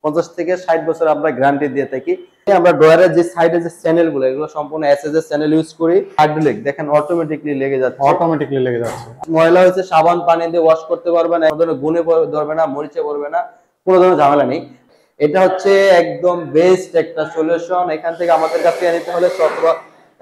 50 থেকে 60 বছর আমরা গ্যারান্টি দিয়ে থাকি। আমরা ড্রয়ারের যে সাইডে যে চ্যানেল গুলো এগুলো সম্পূর্ণ এসএস এর চ্যানেল ইউজ করি। হাইড্রোলিক দেখেন অটোমেটিকলি লেগে যাচ্ছে। ময়লা হয়েছে সাবান পানি দিয়ে ওয়াশ করতে পারবেন, কোনো ধরনের গুণে ধরবে না, মরিচে পড়বে না, কোনো ধরনের ঝামেলা নেই। এটা হচ্ছে একদম বেস্ট একটা সলিউশন। এখান থেকে আমাদের কাছে নিতে হলে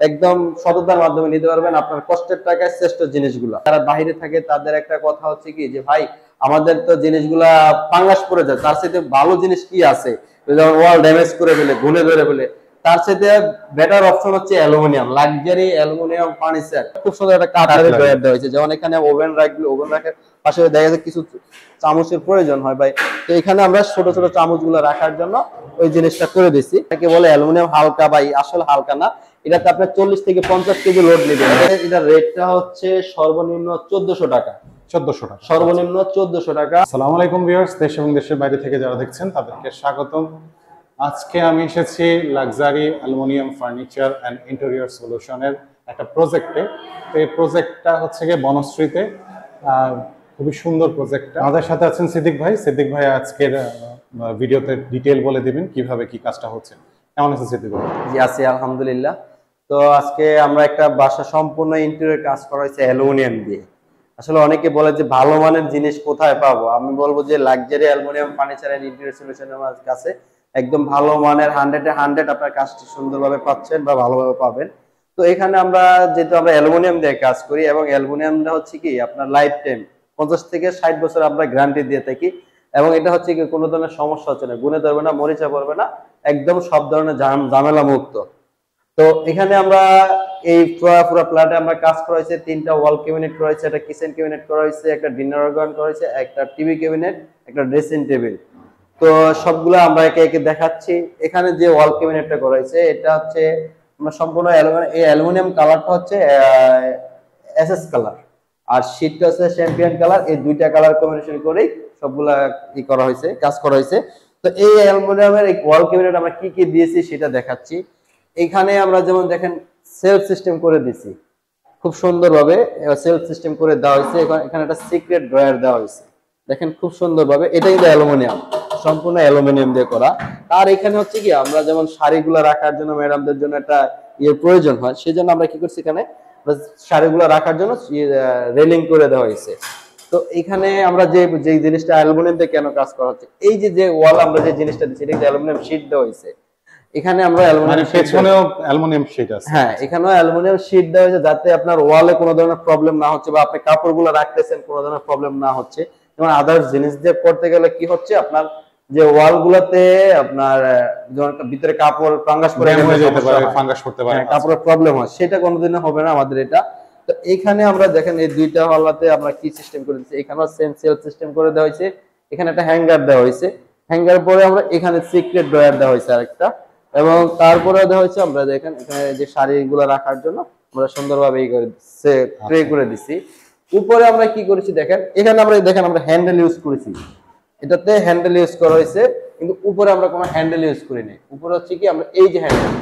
একদম সততার মাধ্যমে নিতে পারবেন আপনার কষ্টের টাকায় শ্রেষ্ঠ জিনিসগুলো। যারা বাইরে থাকে তাদের একটা কথা হচ্ছে কি যে ভাই আমাদের তো জিনিসগুলা ফাঙ্গাস পড়ে যায়, তার সাথে ভালো জিনিস কি আছে, যেমন ওয়াল ড্যামেজ করে ফেলে, গুনে ধরে ফেলে, তার সাথে বেটার অপশন হচ্ছে অ্যালুমিনিয়াম, লাক্সারি অ্যালুমিনিয়াম ফার্নিচার। খুব সুন্দর একটা কাঠের ড্রয়ার দেওয়া হয়েছে, যেমন এখানে ওভেন রাখলে ওভেন রাখার পাশে দেখা যায় কিছু চামচের প্রয়োজন হয় ভাই, তো এখানে আমরা ছোট ছোট চামচগুলো রাখার জন্য ওই জিনিসটা করে দিছি। এটাকে বলে অ্যালুমিনিয়াম হালকা, ভাই আসলে হালকা না, এটাতে আপনার 40 থেকে 50 কেজি লোড নেবে। এটার রেটটা হচ্ছে সর্বনিম্ন 1400 টাকা। 1400 টাকা, সর্বনিম্ন 1400 টাকা। আসসালামু আলাইকুম ভিউয়ার্স, দেশ এবং দেশের বাইরে থেকে যারা দেখছেন তাদেরকে স্বাগতম। আজকে আমি এসেছি luxury aluminium furniture and interior সলিউশনের একটা প্রজেক্টে। তো এই প্রজেক্টটা হচ্ছে গিয়ে বনশ্রীতে, খুবই সুন্দর প্রজেক্টটা। আমাদের সাথে আছেন সিদ্দিক ভাই। সিদ্দিক ভাই আজকের ভিডিওতে ডিটেল বলে দিবেন কিভাবে কি কাজটা হচ্ছে। কেমন আছেন সিদ্দিক ভাই? জি আছি আলহামদুলিল্লাহ। তো আজকে আমরা একটা বাসা সম্পূর্ণ ইন্টেরিয়র কাজ করা হয়েছে অ্যালুমিনিয়াম দিয়ে। আসলে অনেকে বলে যে ভালো মানের জিনিস কোথায় পাবো, আমি বলবো যে luxury aluminium furniture and interior solution আমার কাছে একদম ভালো মানের 100 আপনার কাজটি সুন্দরভাবে পাচ্ছেন বা ভালোভাবে পাবেন। তো এখানে আমরা যেহেতু আমরা অ্যালুমিনিয়াম দিয়ে কাজ করি এবং অ্যালুমিনিয়ামটা হচ্ছে কি আপনার লাইফ টাইম 50 থেকে 60 বছর আমরা গ্যারান্টি দিয়ে থাকি, এবং এটা হচ্ছে কি কোনো ধরনের সমস্যা হচ্ছে না, গুনে ধরবে না, মরিচা পড়বে না, একদম সব ধরনের ঝামেলা মুক্ত। তো এখানে আমরা এই পুরো ফ্ল্যাটে আমরা কাজ করা হয়েছে, 3টা ওয়াল ক্যাবিনেট করা হয়েছে, একটা কিচেন ক্যাবিনেট করা হয়েছে, একটা ডিনার অর্গান করা হয়েছে, একটা টিভি ক্যাবিনেট, একটা ড্রেসিং টেবিল। তো সবগুলো আমরা একে একে দেখাচ্ছি। এখানে যে ওয়াল ক্যাবিনেটটা করা হয়েছে এটা হচ্ছে আমরা সম্পূর্ণ এই অ্যালুমিনিয়াম কালারটা হচ্ছে এসএস কালার, আর শীটটা হচ্ছে চ্যাম্পিয়ন কালার। এই দুইটা কালার কম্বিনেশন করেই সবগুলা করা হয়েছে, কাজ করা হয়েছে। তো এই অ্যালুমিনিয়ামের এই ওয়াল ক্যাবিনেট আমরা কি কি দিয়েছি সেটা দেখাচ্ছি। এখানে আমরা যেমন দেখেন সেলফ সিস্টেম করে দিছি, খুব সুন্দরভাবে সেলফ সিস্টেম করে দেওয়া হয়েছে। এখানে একটা সিক্রেট ড্রয়ার দেওয়া হয়েছে, দেখেন খুব সুন্দরভাবে। এটা কিন্তু অ্যালুমিনিয়াম, সম্পূর্ণ অ্যালুমিনিয়াম দিয়ে করা। আর এখানে হচ্ছে কি আমরা যেমন শাড়িগুলো রাখার জন্য ম্যাডামদের জন্য একটা প্রয়োজন হয়, সেই জন্য আমরা কি করছি এখানে শাড়িগুলো রাখার জন্য রেলিং করে দেওয়া হয়েছে। তো এখানে আমরা যে জিনিসটা অ্যালুমিনিয়াম দিয়ে কেন কাজ করা হচ্ছে, এই যে ওয়াল আমরা যে জিনিসটা দিচ্ছি এটা অ্যালুমিনিয়াম শীট দেওয়া হয়েছে। এখানে আমরা অ্যালুমিনিয়াম শীট আছে, হ্যাঁ এখানেও অ্যালুমিনিয়াম শীট দেওয়া হয়েছে, যাতে আপনার ওয়ালে কোনো ধরনের প্রবলেম না হচ্ছে বা আপনি কাপড়গুলো রাখতেছেন কোনো ধরনের প্রবলেম না হচ্ছে। যেমন আদার্স জিনিস দিয়ে করতে গেলে কি হচ্ছে আপনার যে ওয়াল গুলাতে আপনার যেমন ভিতরে কাপড় ফাঙ্গাস করে যেতে পারে, ফাঙ্গাস করতে পারে, কাপড়ের প্রবলেম হয়, সেটা কোনোদিনও হবে না আমাদের এটা। তো এখানে আমরা দেখেন এই দুইটা ওয়ালাতে আমরা কি সিস্টেম করে দিচ্ছি, এখানেও সেম সেলফ সিস্টেম করে দেওয়া হয়েছে। এখানে একটা হ্যাঙ্গার দেওয়া হয়েছে, হ্যাঙ্গার পরে আমরা এখানে সিক্রেট ড্রয়ার দেওয়া হয়েছে আরেকটা, এবং তারপরে দেওয়া হয়েছে আমরা দেখেন এখানে যে শাড়িগুলো রাখার জন্য আমরা সুন্দরভাবে ট্রে করে দিছি। উপরে আমরা কি করেছি দেখেন, এখানে আমরা দেখেন আমরা হ্যান্ডেল ইউজ করেছি, এটাতে হ্যান্ডেল ইউজ করা হয়েছে, কিন্তু উপরে আমরা কোনো হ্যান্ডেল ইউজ করিনি। উপরে হচ্ছে কি আমরা এই যে হ্যান্ডেল,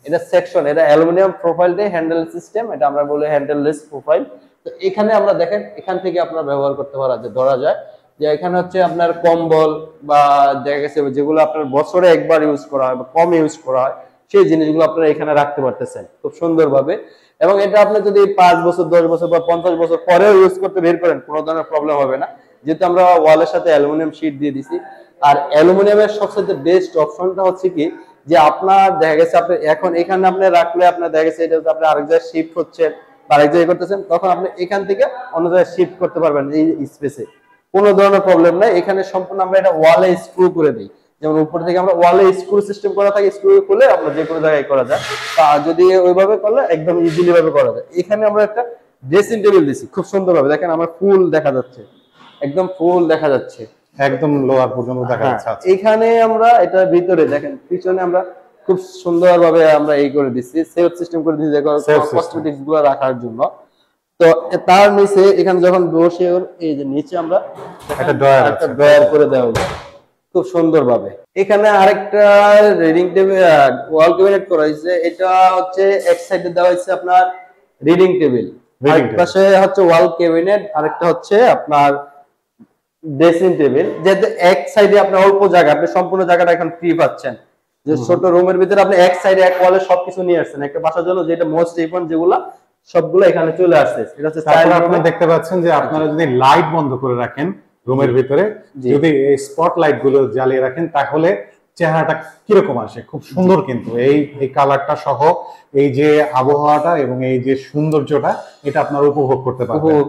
এটা সেকশন, এটা অ্যালুমিনিয়াম প্রোফাইল দিয়ে হ্যান্ডেল সিস্টেম, এটা আমরা বলি হ্যান্ডেললেস প্রোফাইল। তো এখানে আমরা দেখেন এখান থেকে আপনারা ব্যবহার করতে পারা যায়, ধরা যায় যে এখানে হচ্ছে আপনার কম্বল বা দেখা গেছে যেগুলো আপনার বছরে একবার ইউজ করা হয় বা কম ইউজ করা হয়, সেই জিনিসগুলো আপনারা এখানে রাখতে পারতেছেন খুব সুন্দরভাবে। এবং এটা আপনি যদি 5 বছর 10 বছর বা 50 বছর পরেও ইউজ করতে বের করেন কোনো ধরনের প্রবলেম হবে না, যেহেতু আমরা ওয়ালের সাথে অ্যালুমিনিয়াম শীট দিয়ে দিছি। আর অ্যালুমিনিয়ামের সবচেয়ে বেস্ট অপশনটা হচ্ছে কি যে আপনার দেখা গেছে আপনি এখন এখানে আপনি রাখলে আপনার দেখা গেছে এটা আপনি আরেক জায়গায় শিফট হচ্ছেন বা আরেক জায়গায় করতেছেন, তখন আপনি এখান থেকে অন্য জায়গায় শিফট করতে পারবেন এই স্পেসে, কোনো ধরনের প্রবলেম নাই। এখানে সম্পূর্ণ আমরা এটা ওয়ালে স্ক্রু করে দিই, যেমন উপর থেকে আমরা ওয়ালে স্ক্রু সিস্টেম করা থাকে, স্ক্রু খুলে আমরা যে কোনো জায়গায় করা যায়, তা যদি ওইভাবে করলে একদম ইজিলি ভাবে করা যায়। এখানে আমরা একটা ড্রেসিং টেবিল দিছি খুব সুন্দরভাবে, দেখেন আমার ফুল দেখা যাচ্ছে, একদম ফুল দেখা যাচ্ছে, একদম লোয়ার পর্যন্ত দেখা যাচ্ছে। এখানে আমরা এটা ভিতরে দেখেন পিছনে আমরা খুব সুন্দরভাবে আমরা এই করে দিচ্ছি, সেলফ সিস্টেম করে দিচ্ছি কসমেটিক্স গুলো রাখার জন্য। তো তার নিচে এখানে যখন বসে এই যে নিচে আমরা একটা ড্রয়ার করে দেওয়া হয়েছে খুব সুন্দরভাবে। এখানে আরেকটা রিডিং টেবিল ওয়াল ক্যাবিনেট করা হয়েছে, এটা হচ্ছে এক সাইডে দেওয়া হয়েছে আপনার রিডিং টেবিল, আরেক পাশে হচ্ছে ওয়াল ক্যাবিনেট, আরেকটা হচ্ছে আপনার ড্রেসিং টেবিল, যেহেতু এক সাইডে আপনার অল্প জায়গা, আপনি সম্পূর্ণ জায়গাটা এখন ফ্রি পাচ্ছেন, যে ছোট রুমের ভিতরে আপনি এক সাইডে এক ওয়ালে সবকিছু নিয়ে আসছেন একটা বাসার জন্য, যেটা মোস্ট ইম্পর্টেন্ট যেগুলা সবগুলো এখানে চলে আসছে। এটা হচ্ছে তারপর আপনি দেখতে পাচ্ছেন যে আপনারা যদি লাইট বন্ধ করে রাখেন রুমের ভিতরে, যদি এই স্পট লাইট গুলো জ্বালিয়ে রাখেন, তাহলে চেহারাটা কিরকম আসে, খুব সুন্দর। কিন্তু এই এই কালারটা সহ এই যে আবহাওয়াটা এবং এই যে সৌন্দর্যটা, এটা আপনারা উপভোগ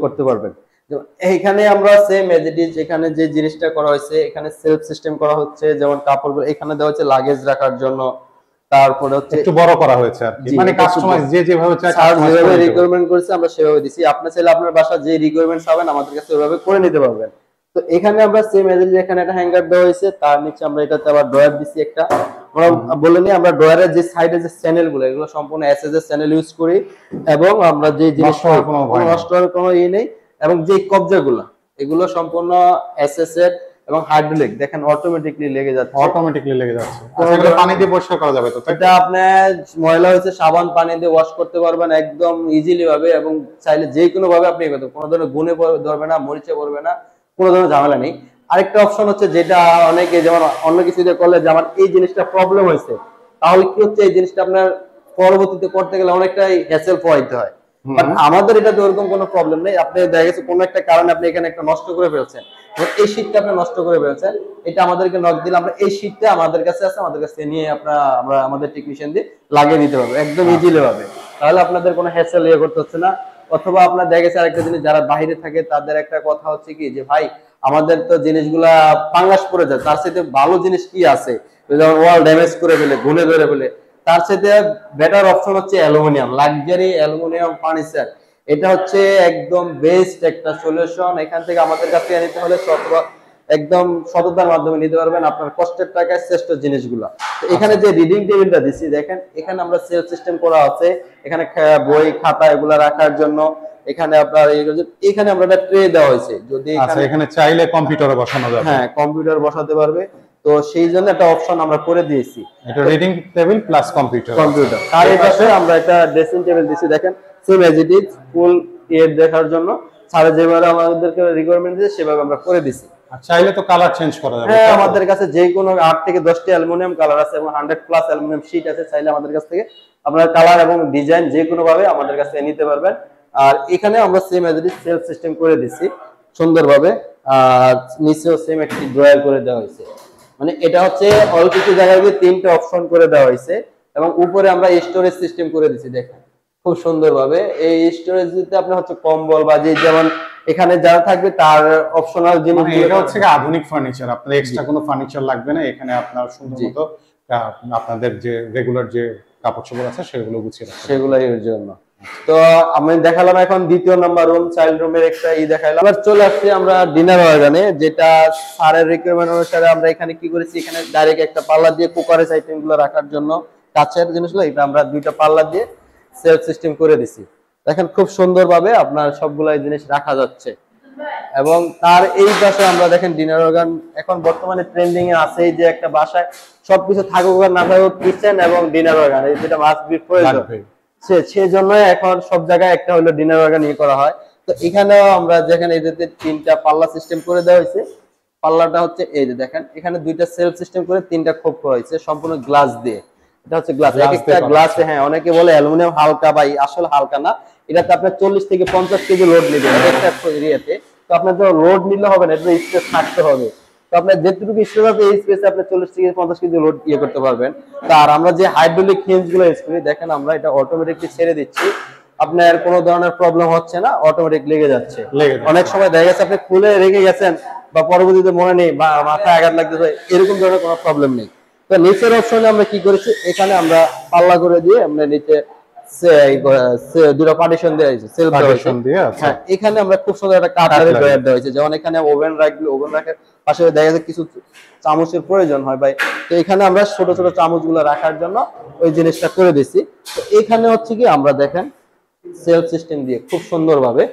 করতে পারবেন। এইখানে আমরা সেম এজ ইট ইজ, এখানে যে জিনিসটা করা হয়েছে, এখানে সেলফ সিস্টেম করা হচ্ছে, যেমন কাপড়গুলো এখানে দেওয়া হচ্ছে লাগেজ রাখার জন্য, তারপরে হচ্ছে একটু বড় করা হয়েছে আর কি, মানে কাস্টমাইজ যে যেভাবে চায় যেভাবে রিকোয়ারমেন্ট করেছে আমরা সেভাবে দিছি। আপনি চাইলে আপনার বাসা যে রিকোয়ারমেন্টস পাবেন আমাদের কাছে ওইভাবে করে নিতে পারবেন। তো এখানে আমরা সেম এজ ইট ইজ, এখানে একটা হ্যাঙ্গার দেওয়া হয়েছে, তার নিচে আমরা এটাতে আবার ড্রয়ার দিছি একটা। আমরা বলে নিই, আমরা ড্রয়ারের যে সাইডে যে চ্যানেল গুলো, এগুলো সম্পূর্ণ এসএস এর চ্যানেল ইউজ করি, এবং আমরা যে জিনিস নষ্ট হওয়ার কোনো ইয়ে নেই, এবং যে কবজাগুলো এগুলো সম্পূর্ণ এসএস এর এবং হাইড্রোলিক, দেখেন অটোমেটিকলি লেগে যাচ্ছে। আচ্ছা, এগুলো পানি দিয়ে পরিষ্কার করা যাবে তো? এটা আপনি ময়লা হয়েছে সাবান পানি দিয়ে ওয়াশ করতে পারবেন একদম ইজিলি ভাবে, এবং চাইলে যে কোনো ভাবে আপনি করতে, কোনো ধরনের গুণে ধরবে না, মরিচে পড়বে না, কোনো ধরনের ঝামেলা নেই। আরেকটা অপশন হচ্ছে, যেটা অনেকে যেমন অন্য কিছু দিয়ে করলে যে আমার এই জিনিসটা প্রবলেম হয়েছে, তাহলে কি হচ্ছে, এই জিনিসটা আপনার পরবর্তীতে করতে গেলে অনেকটাই হ্যাসেল পোহাইতে হয়। বাট আমাদের এটাতে ওরকম কোনো প্রবলেম নেই। আপনি দেখা গেছে কোনো একটা কারণে আপনি এখানে একটা নষ্ট করে ফেলছেন, এই শীটটা আপনি নষ্ট করে ফেলছেন, এটা আমাদেরকে নক দিলে আমরা এই শীটটা আমাদের কাছে আছে, আমাদের কাছে নিয়ে আমরা আমাদের টেকনিশিয়ান দিয়ে লাগিয়ে দিতে পারবো একদম ইজিলি ভাবে। তাহলে আপনাদের কোনো হ্যাসেল ইয়ে করতে হচ্ছে না। অথবা আপনার দেখা গেছে আরেকটা জিনিস, যারা বাইরে থাকে তাদের একটা কথা হচ্ছে কি, যে ভাই আমাদের তো জিনিসগুলা পাঙ্গাস পড়ে যায়, তার সাথে ভালো জিনিস কি আছে, যেমন ওয়াল ড্যামেজ করে ফেলে, ঘুনে ধরে ফেলে, তার সাথে বেটার অপশন হচ্ছে অ্যালুমিনিয়াম, লাক্সারি অ্যালুমিনিয়াম ফার্নিচার। এটা হচ্ছে একদম বেস্ট একটা সলিউশন। এখান থেকে আমাদের কাছে নিতে হলে একদম সততার মাধ্যমে নিতে পারবেন, আপনার কষ্টের টাকায় শ্রেষ্ঠ জিনিসগুলা। এখানে যে রিডিং টেবিলটা দিচ্ছি দেখেন, এখানে আমরা সেল সিস্টেম করা আছে, এখানে বই খাতা এগুলা রাখার জন্য, এখানে আপনার এখানে আমরা একটা ট্রে দেওয়া হয়েছে, যদি এখানে চাইলে কম্পিউটারে বসানো যাবে। হ্যাঁ, কম্পিউটার বসাতে পারবে, তো সেই জন্য একটা অপশন আমরা করে দিয়েছি, এটা রিডিং টেবিল প্লাস কম্পিউটার। আর এই পাশে আমরা একটা ড্রেসিং টেবিল দিয়েছি, দেখেন সেম এজ ইট ইজ, ফুল এর দেখার জন্য স্যার যেভাবে আমাদেরকে রিকোয়ারমেন্ট দিয়েছে সেভাবে আমরা করে দিয়েছি। আর চাইলে তো কালার চেঞ্জ করা যাবে। হ্যাঁ, আমাদের কাছে যে কোনো 8 থেকে 10টি অ্যালুমিনিয়াম কালার আছে এবং 100+ অ্যালুমিনিয়াম শীট আছে, চাইলে আমাদের কাছ থেকে আপনারা কালার এবং ডিজাইন যে কোনো ভাবে আমাদের কাছ থেকে নিতে পারবেন। আর এখানে আমরা same as it is self system করে দিচ্ছি সুন্দরভাবে, আর নিচেও সেম একটি ড্রয়ার করে দেওয়া হয়েছে। মানে এটা হচ্ছে অল্প কিছু জায়গায় 3টা অপশন করে দেওয়া হয়েছে, এবং উপরে আমরা স্টোরেজ সিস্টেম করে দিচ্ছি, দেখেন খুব সুন্দরভাবে। এই স্টোরেজ দিতে আপনার হচ্ছে কম্বল বা যে যেমন এখানে যারা থাকবে তার অপশনাল জিনিস, এটা হচ্ছে আধুনিক ফার্নিচার, আপনার এক্সট্রা কোনো ফার্নিচার লাগবে না। এখানে আপনার সুন্দর মতো আপনাদের যে রেগুলার যে কাপড় চোপড় আছে সেগুলো গুছিয়ে রাখতে, সেগুলাই এর জন্য। তো আমি দেখালাম এখন দ্বিতীয় নাম্বার রুম, চাইল্ড রুমের একটা দেখাইলাম। এবার চলে আসছি আমরা ডিনার অর্গানে, যেটা স্যারের রিকোয়ারমেন্ট অনুসারে আমরা এখানে কি করেছি, এখানে ডাইরেক্ট একটা পাল্লা দিয়ে কুকারের আইটেম গুলো রাখার জন্য কাছের জিনিসগুলো, এটা আমরা 2টা পাল্লা দিয়ে সেলফ সিস্টেম করে দিছি। দেখেন খুব সুন্দরভাবে আপনার সবগুলাই জিনিস রাখা যাচ্ছে। এবং তার এই পাশে আমরা দেখেন ডিনার অর্গান, এখন বর্তমানে ট্রেন্ডিং এ আছে যে একটা বাসায় সবকিছু থাকুক আর না থাকুক, কিচেন এবং ডিনার অর্গান, এই যেটা মাস্ট বি প্রয়োজন, সেজন্য এখন সব জায়গায় একটা হলো ডিনার অর্গান করা হয়। তো এখানেও আমরা যেখানে এটাতে 3টা পাল্লা সিস্টেম করে দেওয়া হয়েছে, পাল্লাটা হচ্ছে এই যে দেখেন, এখানে 2টা সেলফ সিস্টেম করে 3টা খোপ করা হয়েছে সম্পূর্ণ গ্লাস দিয়ে। এটা হচ্ছে গ্লাস, একটা গ্লাসে, হ্যাঁ অনেকে বলে অ্যালুমিনিয়াম হালকা, ভাই আসলে হালকা না, এটাতে আপনার 40 থেকে 50 কেজি লোড নিবে একটা এরিয়াতে। তো আপনার তো লোড নিলে হবে না, এটা স্পেস থাকতে হবে। তো আপনার যেটুকু স্পেস আছে এই স্পেসে আপনি 40 থেকে 50 কেজি লোড করতে পারবেন। আর আমরা যে হাইড্রোলিক হিঞ্জ গুলো ইউজ করি, দেখেন আমরা এটা অটোমেটিকলি ছেড়ে দিচ্ছি, আপনার কোনো ধরনের প্রবলেম হচ্ছে না, অটোমেটিক লেগে যাচ্ছে। অনেক সময় দেখা গেছে আপনি খুলে রেখে গেছেন বা পরবর্তীতে মনে নেই বা মাথায় আঘাত লাগতেছে, এরকম ধরনের কোনো প্রবলেম নেই। তো নিচের অপশনে আমরা কি করেছি, এখানে আমরা পাল্লা করে দিয়ে আমরা নিচে 2টা পার্টিশন দেওয়া হয়েছে, সেলফ পার্টিশন দিয়ে। হ্যাঁ, এখানে আমরা খুব সুন্দর একটা কাঠের ড্রয়ার দেওয়া হয়েছে, যেমন এখানে ওভেন রাখলে ওভেন রাখার পাশে দেখা যায় কিছু চামচের প্রয়োজন হয় ভাই, তো এখানে আমরা ছোট ছোট চামচগুলো রাখার জন্য ওই জিনিসটা করে দিছি। তো এখানে হচ্ছে কি আমরা দেখেন সেলফ সিস্টেম দিয়ে খুব সুন্দরভাবে,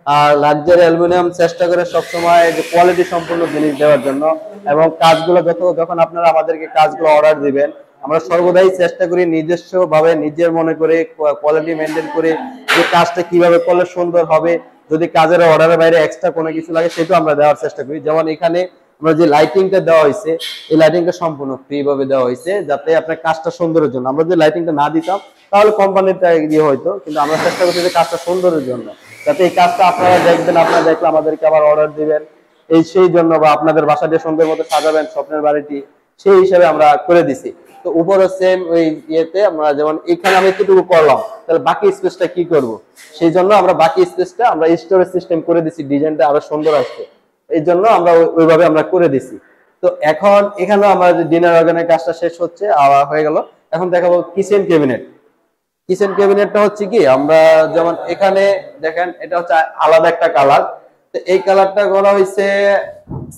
আর লাক্সারি অ্যালুমিনিয়াম চেষ্টা করে সবসময় যে কোয়ালিটি সম্পূর্ণ জিনিস দেওয়ার জন্য, এবং কাজগুলো যখন আপনারা আমাদেরকে কাজগুলো অর্ডার দিবেন, আমরা সর্বদাই চেষ্টা করি নিজস্ব ভাবে নিজের মনে করে কোয়ালিটি মেনটেন করে যে কাজটা কিভাবে করলে সুন্দর হবে, যদি কাজের অর্ডারের বাইরে এক্সট্রা কোনো কিছু লাগে সেটাও আমরা দেওয়ার চেষ্টা করি। যেমন এখানে আমরা যে লাইটিংটা দেওয়া হয়েছে, এই লাইটিংটা সম্পূর্ণ ফ্রি ভাবে দেওয়া হয়েছে, যাতে আপনার কাজটা সুন্দরের জন্য। আমরা যদি লাইটিংটা না দিতাম তাহলে কোম্পানিটা দিয়ে হয়তো, কিন্তু আমরা চেষ্টা করছি যে কাজটা সুন্দরের জন্য, যাতে এই কাজটা আপনারা দেখবেন, আপনারা দেখলে আমাদেরকে আবার অর্ডার দিবেন এই সেই জন্য, বা আপনাদের বাসাটি সুন্দর মতো সাজাবেন স্বপ্নের বাড়িটি, সেই হিসাবে আমরা করে দিছি। তো উপরে সেম ওই ইয়েতে আমরা যেমন এখানে আমি একটু করলাম, তাহলে বাকি স্পেসটা কি করব, সেই জন্য আমরা বাকি স্পেসটা আমরা স্টোরেজ সিস্টেম করে দিছি, ডিজাইনটা আরো সুন্দর আসছে এই জন্য আমরা ওইভাবে আমরা করে দিছি। তো এখন এখানে আমরা যে ডিনার অর্গানের কাজটা শেষ হচ্ছে, আবার হয়ে গেল। এখন দেখাবো কিচেন ক্যাবিনেট। কিচেন ক্যাবিনেটটা হচ্ছে কি, আমরা যেমন এখানে দেখেন এটা হচ্ছে আলাদা একটা কালার। তো এই কালারটা করা হয়েছে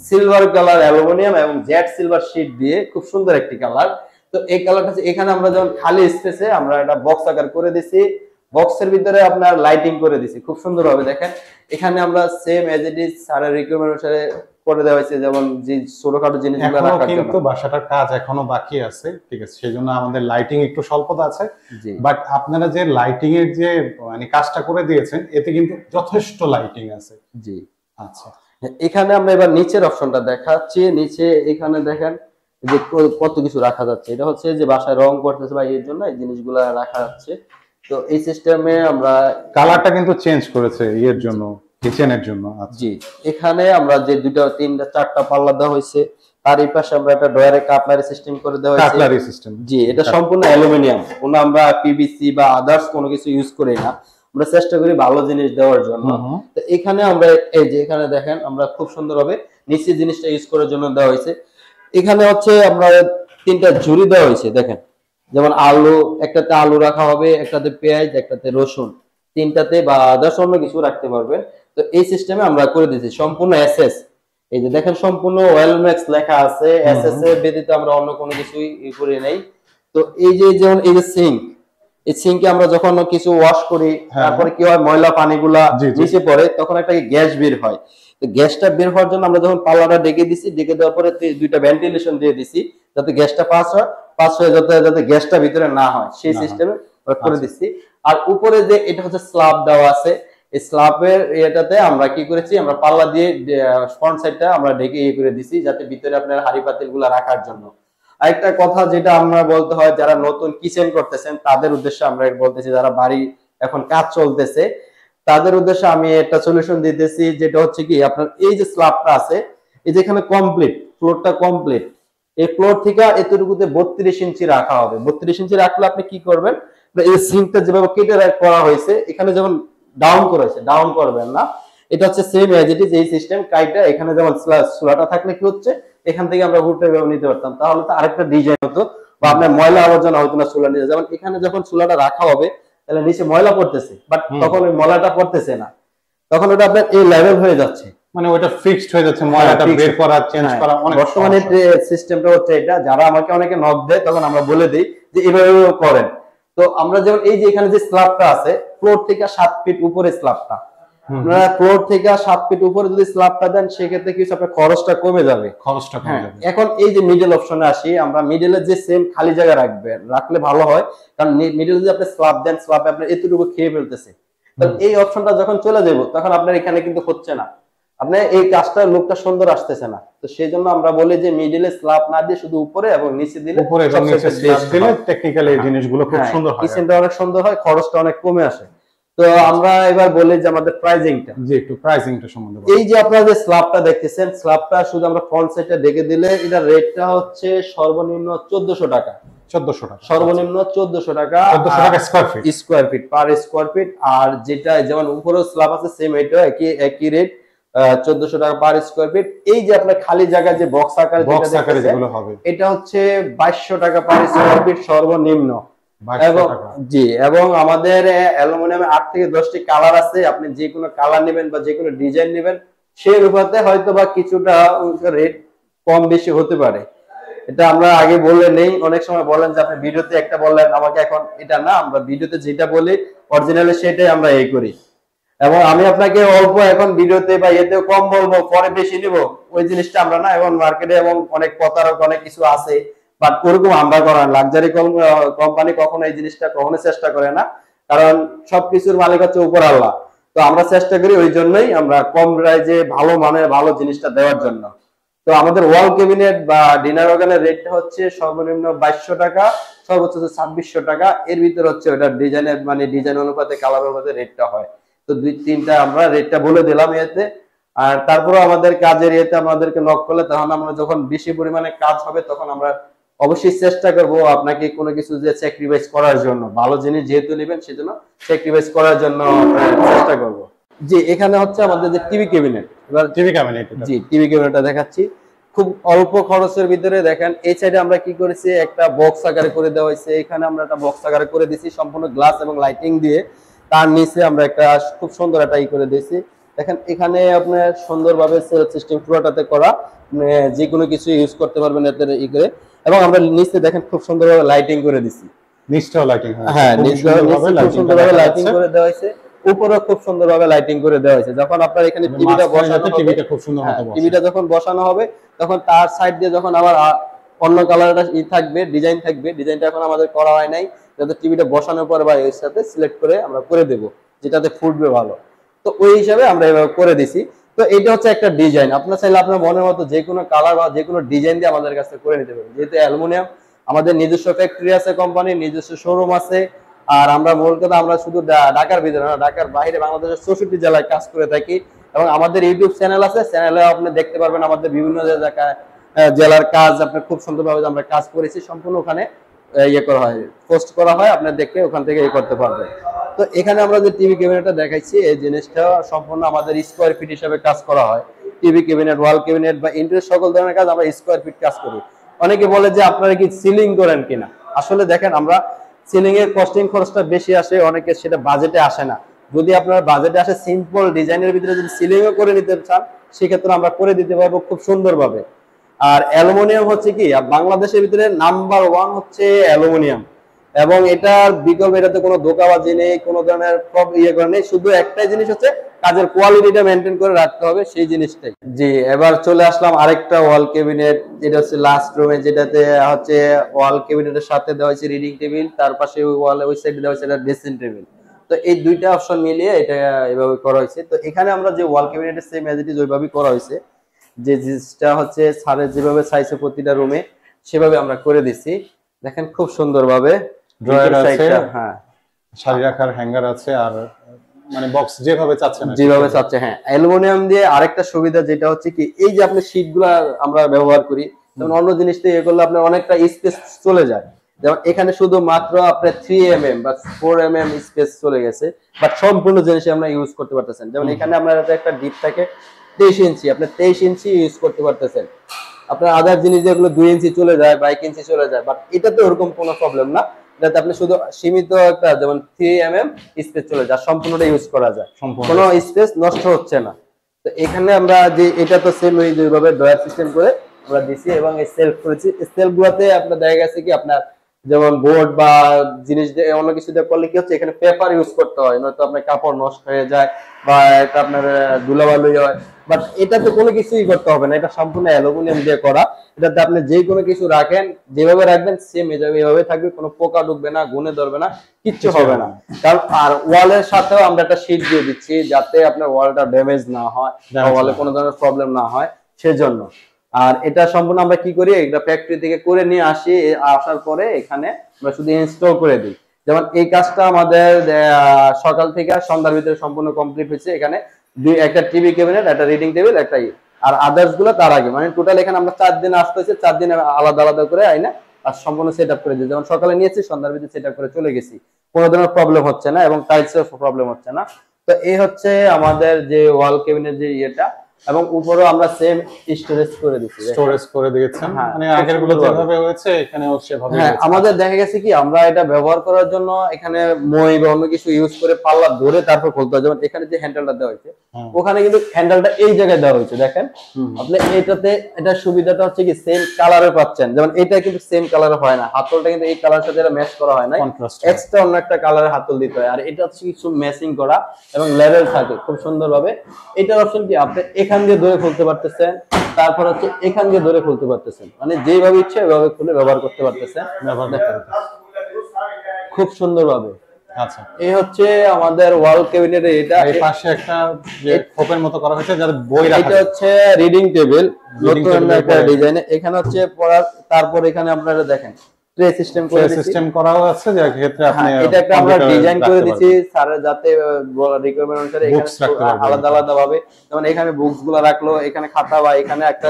সিলভার কালার অ্যালুমিনিয়াম এবং জেড সিলভার শীট দিয়ে, খুব সুন্দর একটি কালার। তো এই কালারটা এখানে আমরা যেমন খালি স্পেসে আমরা এটা বক্স আকার করে দিছি, বক্সের ভিতরে আপনার লাইটিং করে দিছি খুব সুন্দর ভাবে। দেখেন এখানে আমরা সেম এজ ইট ইজ সারা রিকোয়ারমেন্ট অনুসারে করে দেওয়া হয়েছে, যেমন যে ছোটখাটো জিনিসগুলো রাখার জন্য। কিন্তু বাসাটার কাজ এখনো বাকি আছে, ঠিক আছে, সেজন্য আমাদের লাইটিং একটু স্বল্পতা আছে। বাট আপনারা যে লাইটিং এর যে মানে কাজটা করে দিয়েছেন, এতে কিন্তু যথেষ্ট লাইটিং আছে। জি আচ্ছা, এখানে আমরা এবার নিচের অপশনটা দেখাচ্ছি। নিচে এখানে দেখেন যে কত কিছু রাখা যাচ্ছে, এটা হচ্ছে যে বাসায় রং করতেছে বা এর জন্য এই জিনিসগুলো রাখা যাচ্ছে। তো এই সিস্টেমে আমরা কালারটা কিন্তু চেঞ্জ করেছে এর জন্য, কিচেনের জন্য। জি এখানে আমরা যে দুটো তিনটা চারটা পাল্লা দেওয়া হয়েছে, তার এই পাশে আমরা একটা ড্রয়ারে কাটলারি সিস্টেম করে দেওয়া হয়েছে। কাটলারি সিস্টেম, জি এটা সম্পূর্ণ অ্যালুমিনিয়াম, কোনো আমরা পিভিসি বা আদার্স কোনো কিছু ইউজ করি না, আমরা চেষ্টা করি ভালো জিনিস দেওয়ার জন্য। তো এখানে আমরা এই যে এখানে দেখেন আমরা খুব সুন্দরভাবে নিচে জিনিসটা ইউজ করার জন্য দেওয়া হয়েছে। এখানে হচ্ছে আমরা তিনটা ঝুড়ি দেওয়া হয়েছে, দেখেন যেমন আলু, একটাতে আলু রাখা হবে, একটাতে পেঁয়াজ, একটাতে রসুন, তিনটাতে বা আদার্স অন্য কিছু রাখতে পারবেন। তো এই সিস্টেমে আমরা করে দিয়েছি সম্পূর্ণ এসএস। এই যে দেখেন সম্পূর্ণ ওয়েলম্যাক্স লেখা আছে, এসএস এর ব্যতীত আমরা অন্য কোনো কিছুই করি নাই। তো এই যে যেমন এই যে সিঙ্ক, এই সিঙ্কে আমরা যখন কিছু ওয়াশ করি, তারপরে কি হয় ময়লা পানিগুলা নিচে পড়ে, তখন একটা গ্যাস বের হয়। তো গ্যাসটা বের হওয়ার জন্য আমরা যখন পাল্লাটা ডেকে দিছি, ডেকে দেওয়ার পরে দুইটা ভেন্টিলেশন দিয়ে দিছি, যাতে গ্যাসটা পাস হয়ে যাতে গ্যাসটা ভিতরে না হয়, সেই সিস্টেমে করে দিচ্ছি। আর উপরে যে এটা হচ্ছে স্ল্যাব দেওয়া আছে, এই স্ল্যাবের এটাতে আমরা কি করেছি, আমরা পাল্লা দিয়ে ফ্রন্ট সাইডটা আমরা ঢেকে করে দিছি, যাতে ভিতরে আপনার হাড়ি পাতিল গুলা রাখার জন্য। আরেকটা কথা যেটা আমরা বলতে হয়, যারা নতুন কিচেন করতেছেন তাদের উদ্দেশ্যে আমরা বলতেছি, যারা বাড়ি এখন কাজ চলতেছে তাদের উদ্দেশ্যে আমি একটা সলিউশন দিতেছি, যেটা হচ্ছে কি আপনার এই যে স্ল্যাবটা আছে, এই যে এখানে কমপ্লিট ফ্লোরটা কমপ্লিট, এই ফ্লোর থেকে এতটুকুতে 32 ইঞ্চি রাখা হবে। 32 ইঞ্চি রাখলে আপনি কি করবেন, এই সিঙ্কটা যেভাবে কেটে করা হয়েছে এখানে যেমন ডাউন করেছে, ডাউন করবেন না, এটা হচ্ছে সেম এজ ইট ইজ এই সিস্টেম কাইটা। এখানে যেমন চুলাটা থাকলে কি হচ্ছে, এখান থেকে আমরা হুটে নিতে পারতাম, তাহলে তো আরেকটা ডিজাইন হতো, বা আপনার ময়লা আবর্জনা হতো না চুলা নিচে। যেমন এখানে যখন চুলাটা রাখা হবে তাহলে নিচে ময়লা পড়তেছে, বাট তখন ওই ময়লাটা পড়তেছে না, তখন ওটা আপনার এই লেভেল হয়ে যাচ্ছে, মানে ওটা ফিক্সড হয়ে যাচ্ছে, ময়লাটা বের করা চেঞ্জ করা অনেক। বর্তমানে সিস্টেমটা হচ্ছে এটা, যারা আমাকে অনেকে নক দেয় তখন আমরা বলে দিই যে এভাবে করেন। তো আমরা যেমন এই যে এখানে যে স্ল্যাবটা আছে, ফ্লোর থেকে 7 ফিট উপরে স্ল্যাবটা, আপনারা ফ্লোর থেকে 7 ফিট উপরে যদি স্ল্যাবটা দেন, সেক্ষেত্রে কিছু আপনার খরচটা কমে যাবে, খরচটা কমে যাবে। এখন এই যে মিডল অপশনে আসি, আমরা মিডলে যে সেম খালি জায়গা রাখলে ভালো হয়, কারণ মিডলে যদি আপনি স্ল্যাব দেন, স্ল্যাবে আপনার এতটুকু খেয়ে ফেলতেছে, তাহলে এই অপশনটা যখন চলে যাবো তখন আপনার এখানে কিন্তু হচ্ছে না, আপনার এই কাজটা লুকটা সুন্দর আসতেছে না। তো সেই জন্য আমরা বলি যে মিডলে স্ল্যাব না দিয়ে শুধু উপরে এবং নিচে দিলে, উপরে এবং নিচে স্ল্যাব দিলে টেকনিক্যালি এই জিনিসগুলো খুব সুন্দর হয়, কিচেনটা অনেক সুন্দর হয়, খরচটা অনেক কমে আসে। তো আমরা এবার বলি যে আমাদের প্রাইসিংটা, জি একটু প্রাইসিংটা সম্বন্ধে। এই যে আপনারা যে স্ল্যাবটা দেখতেছেন, স্ল্যাবটা শুধু আমরা ফ্রন্ট সাইডটা ঢেকে দিলে এটা রেটটা হচ্ছে সর্বনিম্ন 1400 টাকা, 1400 টাকা, সর্বনিম্ন 1400 টাকা, 1400 টাকা square feet per square feet. আর যেটা যেমন উপরে স্ল্যাব আছে সেম এটা একই রেট, 1400 টাকা পার স্কয়ার ফিট। এই যে আপনার খালি জায়গা যে বক্স আকারে যেগুলো হবে, এটা হচ্ছে 2200 টাকা পার স্কয়ার ফিট সর্বনিম্ন। জি, এবং আমাদের অ্যালুমিনিয়ামে 8 থেকে 10টি কালার আছে, আপনি যে কোনো কালার নেবেন বা যে কোনো ডিজাইন নেবেন, সেই অনুপাতে হয়তো বা কিছুটা রেট কম বেশি হতে পারে। এটা আমরা আগে বলে নেই, অনেক সময় বলেন যে আপনি ভিডিওতে একটা বললেন, আমাকে এখন এটা না, আমরা ভিডিওতে যেটা বলি অরিজিনালি সেটাই আমরা এই করি। এবং আমি আপনাকে অল্প এখন ভিডিওতে বা এতে কম বলবো, পরে বেশি নিব, ওই জিনিসটা আমরা না। এবং মার্কেটে এবং অনেক প্রতারক অনেক কিছু আছে, বাট ওরকম আমরা করা লাক্সারি কোম্পানি কখনো এই জিনিসটা কখনো চেষ্টা করে না, কারণ সবকিছুর মালিক হচ্ছে উপর আল্লাহ। তো তো আমরা চেষ্টা করি ওই জন্যই আমরা কম প্রাইজে ভালো মানের ভালো জিনিসটা দেওয়ার জন্য। তো আমাদের ওয়াল ক্যাবিনেট বা ডিনার অর্গানের রেটটা হচ্ছে সর্বনিম্ন 2200 টাকা, সর্বোচ্চ 2600 টাকা। এর ভিতরে হচ্ছে ওটা ডিজাইনের মানে ডিজাইন অনুপাতে কালার অনুপাতে রেটটা হয়। তো দুই তিনটা আমরা রেটটা বলে দিলাম এতে। আর তারপরে আমাদের কাজের ইয়েতে আমাদেরকে নক করলে তখন আমরা যখন বেশি পরিমাণে কাজ হবে তখন আমরা অবশ্যই চেষ্টা করব আপনাকে কোনো কিছু যে স্যাক্রিফাইস করার জন্য, ভালো জিনিস যেহেতু নেবেন সেজন্য স্যাক্রিফাইস করার জন্য চেষ্টা করব। জি, এখানে হচ্ছে আমাদের যে টিভি ক্যাবিনেট, এবার টিভি ক্যাবিনেট, জি টিভি ক্যাবিনেটটা দেখাচ্ছি। খুব অল্প খরচের ভিতরে দেখেন এই সাইডে আমরা কি করেছি, একটা বক্স আকারে করে দেওয়া হয়েছে। এখানে আমরা একটা বক্স আকারে করে দিয়েছি সম্পূর্ণ গ্লাস এবং লাইটিং দিয়ে। তার নিচে আমরা একটা খুব সুন্দর একটা ই করে দিয়েছি। দেখেন এখানে আপনার সুন্দরভাবে সেল সিস্টেম পুরোটাতে করা, যে কোনো কিছু ইউজ করতে পারবেন এতে ই করে। এবং আমরা নিচে দেখেন খুব সুন্দরভাবে লাইটিং করে দিছি। নিচটাও লাইটিং, হ্যাঁ নিচে খুব সুন্দরভাবে লাইটিং করে দেওয়া হয়েছে, উপরেও খুব সুন্দরভাবে লাইটিং করে দেওয়া হয়েছে। যখন আপনার এখানে টিভিটা বসানো হবে, টিভিটা খুব সুন্দর মতো বসে, টিভিটা যখন বসানো হবে তখন তার সাইড দিয়ে যখন আবার অন্য কালারটা ই থাকবে, ডিজাইন থাকবে, ডিজাইনটা এখন আমাদের করা হয় নাই, যাতে টিভিটা বসানোর পর বা এর সাথে সিলেক্ট করে আমরা করে দেব যেটাতে ফুটবে ভালো। তো ওই হিসাবে আমরা এভাবে করে দিছি। তো এটা হচ্ছে একটা ডিজাইন, আপনার চাইলে আপনার মনের মতো যে কোনো কালার বা যে কোনো ডিজাইন দিয়ে আমাদের কাছে করে নিতে পারবেন। যেহেতু অ্যালুমিনিয়াম, আমাদের নিজস্ব ফ্যাক্টরি আছে, কোম্পানির নিজস্ব শোরুম আছে। আর আমরা মূল কথা আমরা শুধু ঢাকার ভিতরে না, ঢাকার বাইরে বাংলাদেশের 64 জেলায় কাজ করে থাকি। এবং আমাদের ইউটিউব চ্যানেল আছে, চ্যানেলে আপনি দেখতে পারবেন আমাদের বিভিন্ন জায়গায় জেলার কাজ আপনি খুব সুন্দরভাবে আমরা কাজ করেছি, সম্পূর্ণ ওখানে ইয়ে করা হয়, পোস্ট করা হয়, আপনি দেখে ওখান থেকে ইয়ে করতে পারবেন। তো এখানে আমরা যে টিভি ক্যাবিনেটটা দেখাইছি এই জিনিসটা সম্পূর্ণ আমাদের স্কোয়ার ফিট হিসেবে কাজ করা হয়। টিভি ক্যাবিনেট, ওয়াল ক্যাবিনেট বা ইন্টেরিয়র সকল ধরনের কাজ আমরা স্কোয়ার ফিট কাজ করি। অনেকে বলে যে আপনারা কি সিলিং করেন কিনা, আসলে দেখেন আমরা সিলিং এর কস্টিং খরচটা বেশি আসে, অনেকে সেটা বাজেটে আসে না। যদি আপনার বাজেটে আসে সিম্পল ডিজাইনের ভিতরে যদি সিলিংও করে নিতে চান সেক্ষেত্রে আমরা করে দিতে পারবো খুব সুন্দরভাবে। আর অ্যালুমিনিয়াম হচ্ছে কি বাংলাদেশের ভিতরে নাম্বার 1 হচ্ছে অ্যালুমিনিয়াম, এবং এটার বিকল্প, এটাতে কোনো ধোঁকাবাজি নেই, কোনো ধরনের ইয়ে করে নেই। শুধু একটাই জিনিস হচ্ছে কাজের কোয়ালিটিটা মেনটেন করে রাখতে হবে, সেই জিনিসটাই। জি, এবার চলে আসলাম আরেকটা ওয়াল ক্যাবিনেট, যেটা হচ্ছে লাস্ট রুমে, যেটাতে হচ্ছে ওয়াল ক্যাবিনেটের সাথে দেওয়া হয়েছে রিডিং টেবিল, তার পাশে ওয়ালে ওই সাইডে দেওয়া হয়েছে একটা ড্রেসিং টেবিল। তো এই দুইটা অপশন মিলিয়ে এটা এভাবে করা হয়েছে। তো এখানে আমরা যে ওয়াল ক্যাবিনেটের সেম অ্যাজ ইট ইজ ওইভাবেই করা হয়েছে, যে জিনিসটা হচ্ছে স্যারের যেভাবে চাইছে প্রতিটা রুমে সেভাবে আমরা করে দিছি। দেখেন খুব সুন্দরভাবে ড্রয়ার আছে, হ্যাঁ শাড়ি রাখার হ্যাঙ্গার আছে, আর মানে বক্স যেভাবে চাচ্ছেন যেভাবে চাচ্ছে। হ্যাঁ, অ্যালুমিনিয়াম দিয়ে আরেকটা সুবিধা যেটা হচ্ছে কি, এই যে আপনি শীটগুলা আমরা ব্যবহার করি, যেমন অন্য জিনিস দিয়ে এ করলে আপনার অনেকটা স্পেস চলে যায়। যেমন এখানে শুধু মাত্র আপনার 3 mm বা 4 mm স্পেস চলে গেছে, বাট সম্পূর্ণ জিনিস আমরা ইউজ করতে পারতেছেন। যেমন এখানে আপনার একটা ডিপ থাকে 23 ইঞ্চি, আপনি 23 ইঞ্চি ইউজ করতে পারতেছেন। আপনার আদার জিনিস যেগুলো 2 ইঞ্চি চলে যায় বা 1 ইঞ্চি চলে যায়, বাট এটাতে ওরকম কোনো প্রবলেম না। এটাতে আপনি শুধু সীমিত একটা যেমন 3 mm স্পেস চলে যায়, সম্পূর্ণটা ইউজ করা যায়, কোনো স্পেস নষ্ট হচ্ছে না। তো এখানে আমরা যে এটা তো সেম ওই যেভাবে ড্রয়ার সিস্টেম করে আমরা দিছি এবং এই সেলফ করেছি। সেলফ গুলোতে আপনার দেখা গেছে কি আপনার যেমন বোর্ড বা জিনিস দিয়ে অন্য কিছু দিয়ে করলে কি হচ্ছে, এখানে পেপার ইউজ করতে হয়, নয়তো আপনার কাপড় নষ্ট হয়ে যায় বা এটা আপনার ধুলাবালু হয়। বাট এটাতে কোনো কিছুই করতে হবে না, এটা সম্পূর্ণ অ্যালুমিনিয়াম দিয়ে করা। এটাতে আপনি যে কোনো কিছু রাখেন, যেভাবে রাখবেন সেম এভাবে থাকবে, কোনো পোকা ঢুকবে না, গুনে ধরবে না, কিচ্ছু হবে না। কারণ আর ওয়ালের সাথেও আমরা একটা শীট দিয়ে দিচ্ছি যাতে আপনার ওয়ালটা ড্যামেজ না হয়, ওয়ালে কোনো ধরনের প্রবলেম না হয় সেজন্য। আর এটা সম্পূর্ণ আমরা কি করি, এটা ফ্যাক্টরি থেকে করে নিয়ে আসি, আসার পরে এখানে আমরা শুধু ইনস্টল করে দিই। যেমন এই কাজটা আমাদের সকাল থেকে সন্ধ্যার ভিতরে সম্পূর্ণ কমপ্লিট হয়েছে। এখানে একটা টিভি ক্যাবিনেট, একটা রিডিং টেবিল, একটা আর আদার্স গুলো তার আগে, মানে টোটাল এখানে আমরা 4 দিন আসতে হয়েছে, 4 দিন আলাদা আলাদা করে আইনা আর সম্পূর্ণ সেট আপ করে দিই। যেমন সকালে নিয়েছি, সন্ধ্যার ভিতরে সেট আপ করে চলে গেছি, কোনো ধরনের প্রবলেম হচ্ছে না এবং টাইলসের প্রবলেম হচ্ছে না। তো এই হচ্ছে আমাদের যে ওয়াল ক্যাবিনেট যে ইয়েটা, এবং উপরেও আমরা সেম স্টোরেজ করে দিচ্ছি, স্টোরেজ করে দিয়েছেন, মানে আগের গুলো যেভাবে হয়েছে এখানেও সেভাবে। হ্যাঁ, আমাদের দেখা গেছে কি আমরা এটা ব্যবহার করার জন্য এখানে মই বা অন্য কিছু ইউজ করে পাল্লা ধরে তারপর খুলতে হয়। যেমন এখানে যে হ্যান্ডেলটা দেওয়া হয়েছে, ওখানে কিন্তু হ্যান্ডেলটা এই জায়গায় দেওয়া হয়েছে। দেখেন আপনি এটাতে, এটা সুবিধাটা হচ্ছে কি সেম কালারে পাচ্ছেন। যেমন এটা কিন্তু সেম কালারে হয় না, হাতলটা কিন্তু এই কালার সাথে ম্যাচ করা হয় না, এক্সট্রা অন্য একটা কালারের হাতল দিতে হয়। আর এটা হচ্ছে কিছু ম্যাচিং করা এবং লেভেল থাকে খুব সুন্দরভাবে। এটার অপশন কি আপনি এখান দিয়ে ধরে খুলতে পারতেছেন, তারপর হচ্ছে এখান দিয়ে ধরে খুলতে পারতেছেন, মানে যেভাবে ইচ্ছে ওইভাবে খুলে ব্যবহার করতে পারতেছেন খুব সুন্দরভাবে। আচ্ছা, এই হচ্ছে আমাদের ওয়াল ক্যাবিনেট। এটা এই পাশে একটা যে খোপের মতো করা হয়েছে যার বই রাখা এটা যায়। হচ্ছে রিডিং টেবিল, Reading নতুন table এর একটা পরে ডিজাইন। এখানে হচ্ছে পড়ার, তারপর এখানে আপনারা দেখেন ট্রে সিস্টেম করে দিয়েছি। সিস্টেম করাও আছে যার ক্ষেত্রে আপনি হ্যাঁ, এটা একটা আমরা কম্পিউটারে ডিজাইন করে রাখতে দিয়েছি পারবেন। স্যারের, যাতে রিকোয়ারমেন্ট অনুসারে এখানে Books রাখতে পারবেন। আলাদা আলাদা ভাবে, যেমন এখানে বুকস গুলো রাখলো, এখানে খাতা, বা এখানে একটা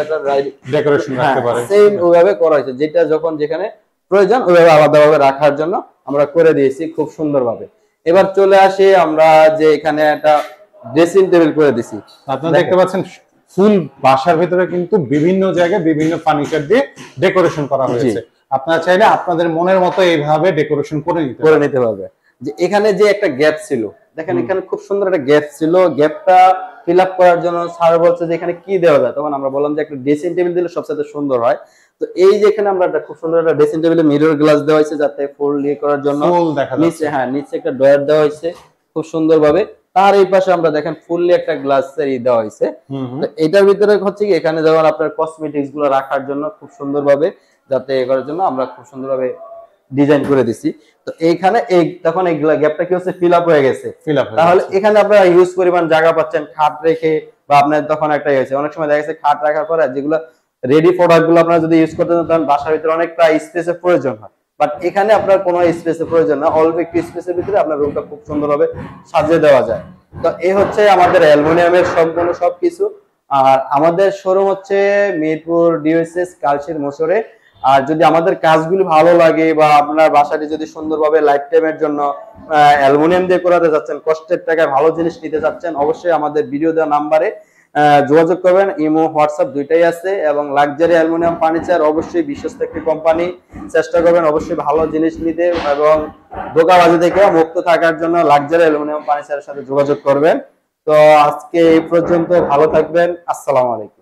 ডেকোরেশন রাখতে পারে। সেম ওইভাবে করা হয়েছে, যেটা যখন যেখানে প্রয়োজন ওইভাবে আলাদাভাবে রাখার জন্য আমরা করে দিয়েছি খুব সুন্দরভাবে। এবার চলে আসি আমরা যে এখানে একটা ড্রেসিং টেবিল করে দিছি। আপনারা দেখতে পাচ্ছেন ফুল বাসার ভিতরে কিন্তু বিভিন্ন জায়গায় বিভিন্ন ফার্নিচার দিয়ে ডেকোরেশন করা হয়েছে। আপনারা চাইলে আপনাদের মনের মতো এইভাবে ডেকোরেশন করে নিতে পারবে। যে এখানে যে একটা গ্যাপ ছিল, দেখেন এখানে খুব সুন্দর একটা গ্যাপ ছিল, গ্যাপটা ফিল আপ করার জন্য স্যার বলছে যে এখানে কি দেওয়া যায়, তখন আমরা বললাম যে একটা ড্রেসিং টেবিল দিলে সবচেয়ে সুন্দর হয়। তো এই যে এখানে আমরা একটা খুব সুন্দর একটা ড্রেসিং টেবিলে মিরর গ্লাস দেওয়া হয়েছে, যাতে ফুল ইয়ে করার জন্য ফুল দেখা যাচ্ছে। নিচে, হ্যাঁ নিচে একটা ডয়ার দেওয়া হয়েছে খুব সুন্দরভাবে। তার এই পাশে আমরা দেখেন ফুললি একটা গ্লাসের ই দেওয়া হয়েছে। তো এটার ভিতরে হচ্ছে কি এখানে যেমন আপনার কসমেটিক্স গুলো রাখার জন্য খুব সুন্দরভাবে, যাতে এ করার জন্য আমরা খুব সুন্দরভাবে ডিজাইন করে দিছি। তো এইখানে এই তখন এই গ্যাপটা কি হচ্ছে ফিল আপ হয়ে গেছে। তাহলে এখানে আপনারা ইউজ পরিমাণ জায়গা পাচ্ছেন খাট রেখে, বা আপনার তখন একটা হয়েছে অনেক সময় দেখা গেছে খাট রাখার পরে যেগুলো রেডি প্রোডাক্ট গুলো আপনারা যদি ইউজ করতে চান, তখন বাসার ভিতরে অনেকটা স্পেসের প্রয়োজন হয়। বাট এখানে আপনার কোনো স্পেসের প্রয়োজন না, অল্প একটু স্পেসের ভিতরে আপনার রুমটা খুব সুন্দরভাবে সাজিয়ে দেওয়া যায়। তো এই হচ্ছে আমাদের অ্যালুমিনিয়ামের সম্পূর্ণ সবকিছু। আর আমাদের শোরুম হচ্ছে মিরপুর ডিওএসএস কালশির মোচরে। আর যদি আমাদের কাজগুলি ভালো লাগে, বা আপনার বাসাটি যদি সুন্দরভাবে লাইফ টাইমের জন্য অ্যালুমিনিয়াম দিয়ে করাতে যাচ্ছেন, কষ্টের টাকায় ভালো জিনিস নিতে যাচ্ছেন, অবশ্যই আমাদের ভিডিও দেওয়া নাম্বারে যোগাযোগ করবেন। ইমো হোয়াটসঅ্যাপ দুইটাই আছে। এবং লাক্সারি অ্যালুমিনিয়াম ফার্নিচার অবশ্যই বিশ্বস্ত একটি কোম্পানি, চেষ্টা করবেন অবশ্যই ভালো জিনিস নিতে, এবং ধোঁকাবাজি থেকে মুক্ত থাকার জন্য লাক্সারি অ্যালুমিনিয়াম ফার্নিচারের সাথে যোগাযোগ করবেন। তো আজকে এই পর্যন্ত, ভালো থাকবেন, আসসালামু আলাইকুম।